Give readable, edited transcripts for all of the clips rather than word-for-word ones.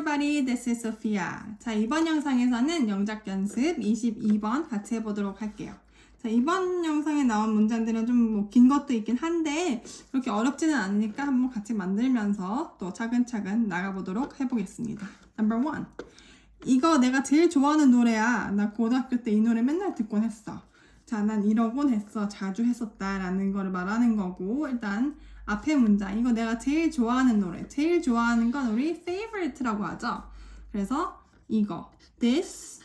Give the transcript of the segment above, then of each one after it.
everybody, this is Sophia. 자, 이번 영상에서는 영작 연습 22번 같이 해보도록 할게요. 자, 이번 영상에 나온 문장들은 좀 뭐 긴 것도 있긴 한데 그렇게 어렵지는 않으니까 한번 같이 만들면서 또 차근차근 나가보도록 해보겠습니다. Number 1. 이거 내가 제일 좋아하는 노래야. 나 고등학교 때 이 노래 맨날 듣곤 했어. 자, 난 이러곤 했어. 자주 했었다 라는 거를 말하는 거고, 일단 앞에 문장, 이거 내가 제일 좋아하는 노래. 제일 좋아하는 건 우리 favorite라고 하죠. 그래서 이거 this,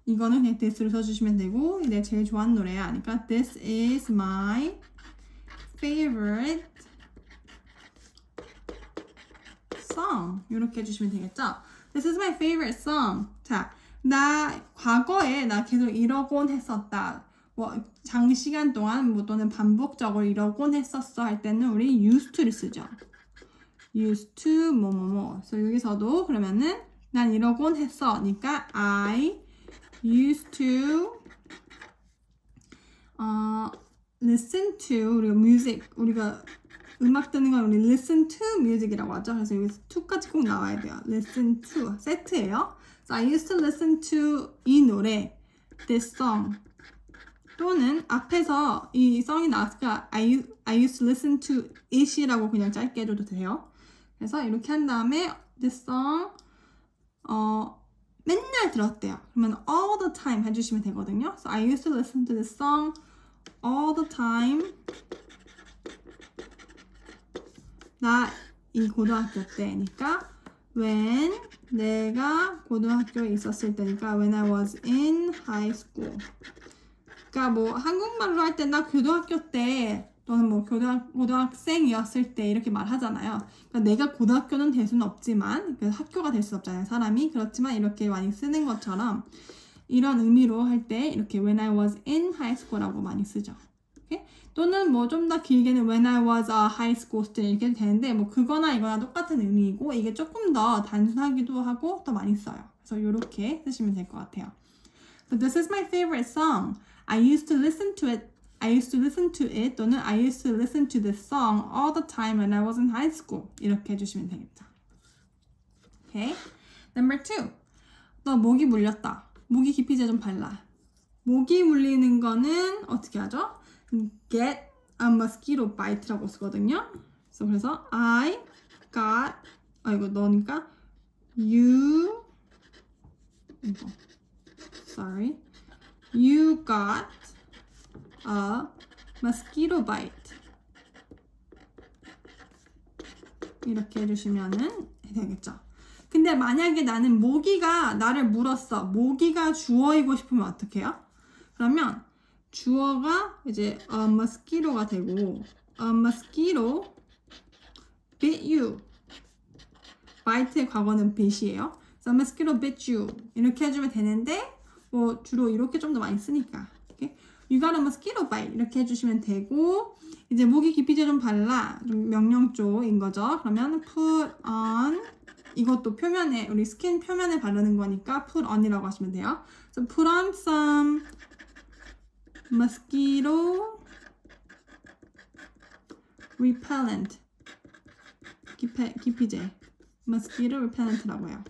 이거는 그냥 this로 써주시면 되고, 내가 제일 좋아하는 노래야. 그러니까 this is my favorite song. 이렇게 해주시면 되겠죠. This is my favorite song. 자, 나 과거에 나 계속 이러곤 했었다. 뭐 장시간 동안 뭐 또는 반복적으로 이러곤 했었어 할 때는 우리 used to를 쓰죠. used to 뭐뭐뭐. 그래서 여기서도 그러면은 난 이러곤 했어. 그러니까 I used to listen to 우리가 music 우리가 음악 듣는 건 우리 listen to music이라고 하죠. 그래서 여기서 to까지 꼭 나와야 돼요. listen to 세트예요. So I used to listen to 이 노래 this song. 또는 앞에서 이 song이 나왔으니까 I used to listen to it이라고 그냥 짧게 해줘도 돼요. 그래서 이렇게 한 다음에 this song 맨날 들었대요. 그러면 all the time 해주시면 되거든요. So I used to listen to this song all the time. 나 이 고등학교 때니까 when 내가 고등학교에 있었을 때니까 when I was in high school. 그러니까 뭐 한국말로 할 때 나 고등학교 때 또는 뭐 고등학생이었을 때 이렇게 말하잖아요. 그러니까 내가 고등학교는 될 수는 없지만 학교가 될 수 없잖아요. 사람이. 그렇지만 이렇게 많이 쓰는 것처럼 이런 의미로 할 때 이렇게 when I was in high school라고 많이 쓰죠. 오케이? 또는 뭐 좀 더 길게는 when I was a high school student 이렇게 되는데 뭐 그거나 이거나 똑같은 의미이고 이게 조금 더 단순하기도 하고 더 많이 써요. 그래서 이렇게 쓰시면 될 것 같아요. So this is my favorite song. I used to listen to it. I used to listen to it 또는 I used to listen to this song all the time when I was in high school. 이렇게 해주시면 되겠죠. Okay. Number 2. 너 모기 물렸다. 모기 기피제 좀 발라. 모기 물리는 거는 어떻게 하죠? Get a mosquito bite라고 쓰거든요. 그래서 I got 이거 너니까 you 이거 sorry you got a mosquito bite 이렇게 해주시면은 되겠죠. 근데 만약에 나는 모기가 나를 물었어. 모기가 주어이고 싶으면 어떻게 해요? 그러면 주어가 이제 a mosquito가 되고 a mosquito bit you. bite의 과거는 bit이에요. So a mosquito bit you. 이렇게 해주면 되는데 뭐 주로 이렇게 좀 더 많이 쓰니까. Okay? You got a mosquito bite. 이렇게 해주시면 되고 이제 모기 기피제 좀 발라. 좀 명령조인 거죠. 그러면 put on 이것도 표면에 우리 스킨 표면에 바르는 거니까 put on이라고 하시면 돼요. So put on some mosquito repellent 기피제 mosquito repellent라고 해요.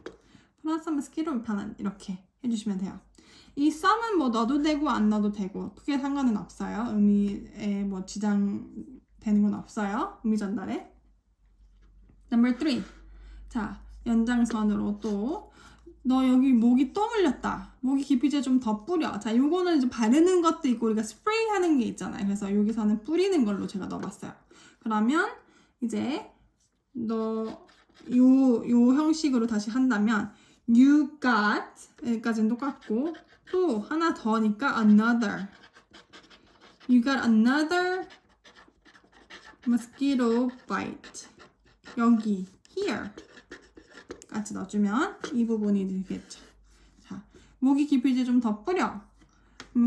put on some mosquito repellent 이렇게 해주시면 돼요. 이 some은 뭐 넣어도 되고 안 넣어도 되고 크게 상관은 없어요. 의미에 뭐 지장 되는 건 없어요. 의미 전달에. Number 3. 자, 연장선으로 또 너 여기 모기 또 물렸다. 모기 기피제 좀 더 뿌려. 자, 요거는 이제 바르는 것도 있고 우리가 스프레이 하는 게 있잖아요. 그래서 여기서는 뿌리는 걸로 제가 넣어봤어요. 그러면 이제 너 요 형식으로 다시 한다면 you got 여기까지는 똑같고 또 하나 더니까 another you got another mosquito bite 여기 here 같이 넣어주면 이 부분이 되겠죠. 자, 모기 기피제 좀 더 뿌려.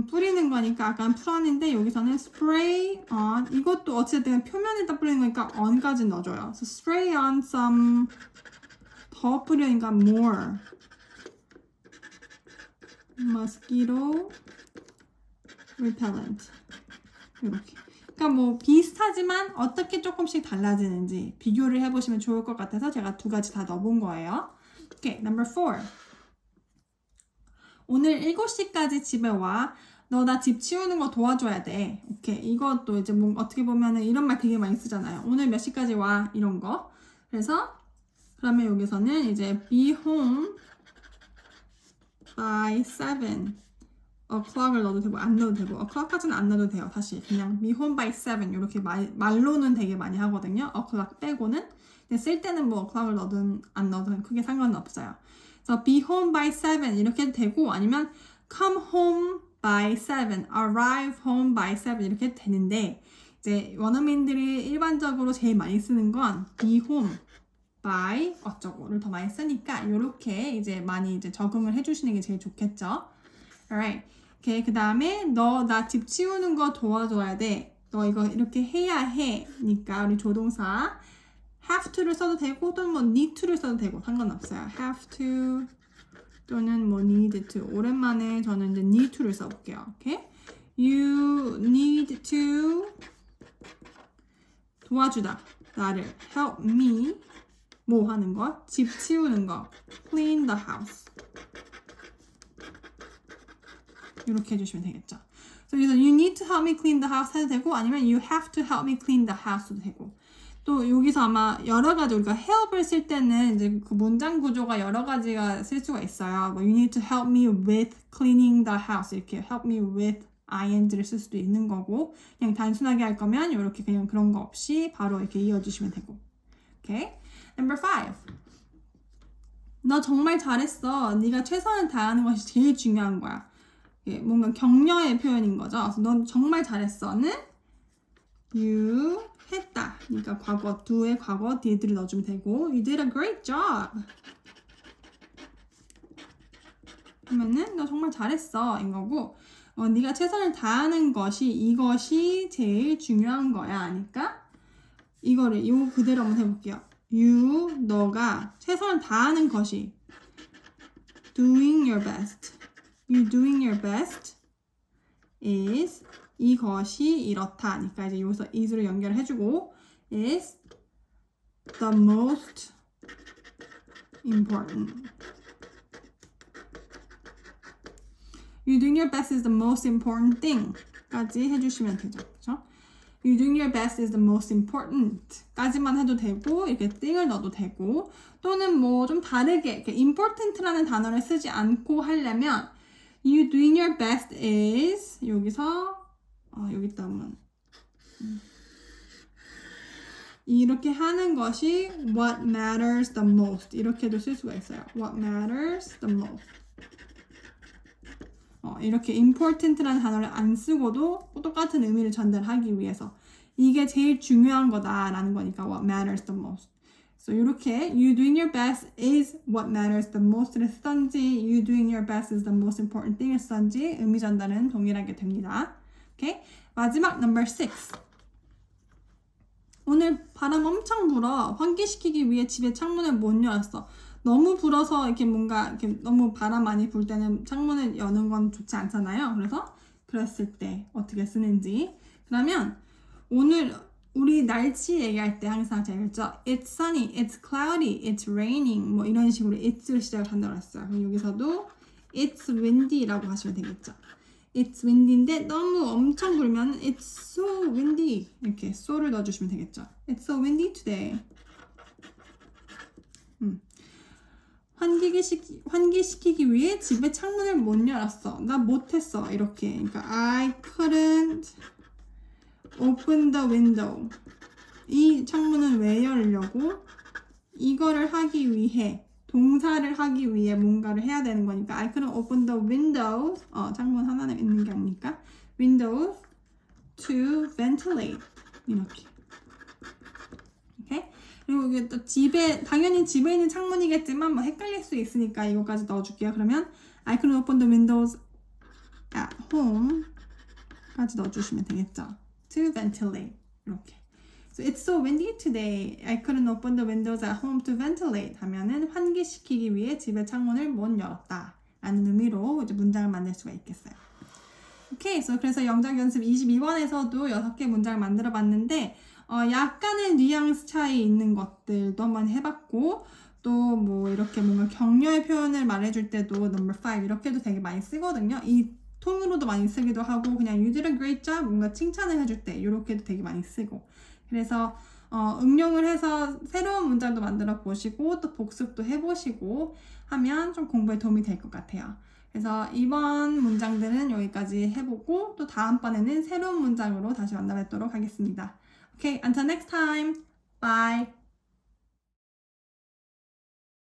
뿌리는 거니까 약간 풀었는데 여기서는 spray on 이것도 어쨌든 표면에다 뿌리는 거니까 on까지 넣어줘요. So spray on some 더 뿌리니까 more mosquito repellent 이렇게. 그러니까 뭐 비슷하지만 어떻게 조금씩 달라지는지 비교를 해보시면 좋을 것 같아서 제가 두 가지 다 넣어본 거예요. 오케이, number 4. 오늘 7시까지 집에 와. 너 나 집 치우는 거 도와줘야 돼. 오케이, 이것도 이제 뭐 어떻게 보면은 이런 말 되게 많이 쓰잖아요. 오늘 몇 시까지 와? 이런 거. 그래서 그러면 여기서는 이제 be home by 7 o'clock을 넣어도 되고 안 넣어도 되고 o'clock까지는 안 넣어도 돼요. 사실 그냥 be home by 7 이렇게 말로는 되게 많이 하거든요. o'clock 빼고는. 근데 쓸 때는 뭐 o'clock을 넣든 안 넣어도 크게 상관은 없어요. 그래서 be home by 7 이렇게 해도 되고 아니면 come home by 7, arrive home by 7 이렇게 해도 되는데 이제 원어민들이 일반적으로 제일 많이 쓰는 건 be home by 어쩌고를 더 많이 쓰니까 이렇게 이제 많이 이제 적응을 해주시는 게 제일 좋겠죠. Alright. 오케이, 그 다음에 너 나 집 치우는 거 도와줘야 돼. 너 이거 이렇게 해야 해. 니까 우리 조동사 have to를 써도 되고 또는 뭐 need to를 써도 되고 상관없어요. have to 또는 뭐 need to. 오랜만에 저는 이제 need to를 써볼게요. 오케이? You need to 도와주다. 나를 help me 뭐 하는 거? 집 치우는 거. clean the house. 이렇게 해주시면 되겠죠. 그래서 you need to help me clean the house 해도 되고 아니면 you have to help me clean the house도 되고 또 여기서 아마 여러 가지 우리가 help을 쓸 때는 이제 그 문장 구조가 여러 가지가 쓸 수가 있어요. 뭐 you need to help me with cleaning the house 이렇게 help me with ing를 쓸 수도 있는 거고 그냥 단순하게 할 거면 이렇게 그냥 그런 거 없이 바로 이렇게 이어주시면 되고. 오케이. Number 5. 너 정말 잘했어. 네가 최선을 다하는 것이 제일 중요한 거야. 뭔가 격려의 표현인 거죠. 그래서 넌 정말 잘했어는 you 했다. 그러니까 과거 do의 과거 did를 넣어주면 되고 you did a great job. 그러면은 너 정말 잘했어 인 거고 네가 최선을 다하는 것이 이것이 제일 중요한 거야. 그러니까 이거를 이거 그대로 한번 해볼게요. you 너가 최선을 다하는 것이 doing your best. You doing your best is 이것이 이렇다. 그러니까 이제 여기서 is로 연결을 해주고 is the most important. You doing your best is the most important thing 까지 해주시면 되죠. 그렇죠? You doing your best is the most important 까지만 해도 되고 이렇게 thing을 넣어도 되고 또는 뭐 좀 다르게 이렇게 important라는 단어를 쓰지 않고 하려면 You doing your best is 여기서 여기 있다면 이렇게 하는 것이 what matters the most 이렇게도 쓸 수가 있어요. What matters the most 이렇게 important라는 단어를 안 쓰고도 똑같은 의미를 전달하기 위해서 이게 제일 중요한 거다라는 거니까 what matters the most. So 이렇게 you doing your best is what matters the most를 쓰던지 you doing your best is the most important thing을 쓰던지 의미 전달은 동일하게 됩니다. 오케이? 마지막 number 6. 오늘 바람 엄청 불어. 환기시키기 위해 집에 창문을 못 열었어. 너무 불어서 이렇게 뭔가 이렇게 너무 바람 많이 불 때는 창문을 여는 건 좋지 않잖아요. 그래서 그랬을 때 어떻게 쓰는지. 그러면 오늘 우리 날씨 얘기할 때 항상 제가 그랬죠. It's sunny, it's cloudy, it's raining 뭐 이런 식으로 it'을 시작을 한다고 했어요. 그럼 여기서도 it's windy라고 하시면 되겠죠. It's windy인데 너무 엄청 불면 it's so windy 이렇게 so를 넣어주시면 되겠죠. It's so windy today. 환기시키기 위해 집에 창문을 못 열었어. 나 못했어. 이렇게. 그러니까 I couldn't open the window. 이 창문은 왜 열려고? 이거를 하기 위해 동사를 하기 위해 뭔가를 해야 되는 거니까 I couldn't open the windows. 창문 하나는 있는 게 아니니까 windows to ventilate. 이렇게. 오케이? 그리고 이게 또 집에 당연히 집에 있는 창문이겠지만 뭐 헷갈릴 수 있으니까 이거까지 넣어줄게요. 그러면 I couldn't open the windows at home까지 넣어주시면 되겠죠. To ventilate 이렇게. So it's so windy today. I couldn't open the windows at home to ventilate. 하면은 환기시키기 위해 집에 창문을 못 열었다. 라는 의미로 이제 문장을 만들 수가 있겠어요. 오케이. 그래서 영작 연습 22번에서도 6개 문장을 만들어 봤는데 약간의 뉘앙스 차이 있는 것들도 한번 해봤고 또 뭐 이렇게 뭔가 격려의 표현을 말해줄 때도 number 5 이렇게도 되게 많이 쓰거든요. 이 통으로도 많이 쓰기도 하고 그냥 you did a great job 뭔가 칭찬을 해줄 때 이렇게도 되게 많이 쓰고 그래서 응용을 해서 새로운 문장도 만들어 보시고 또 복습도 해보시고 하면 좀 공부에 도움이 될 것 같아요. 그래서 이번 문장들은 여기까지 해보고 또 다음번에는 새로운 문장으로 다시 만나 뵙도록 하겠습니다. Okay, until next time. Bye.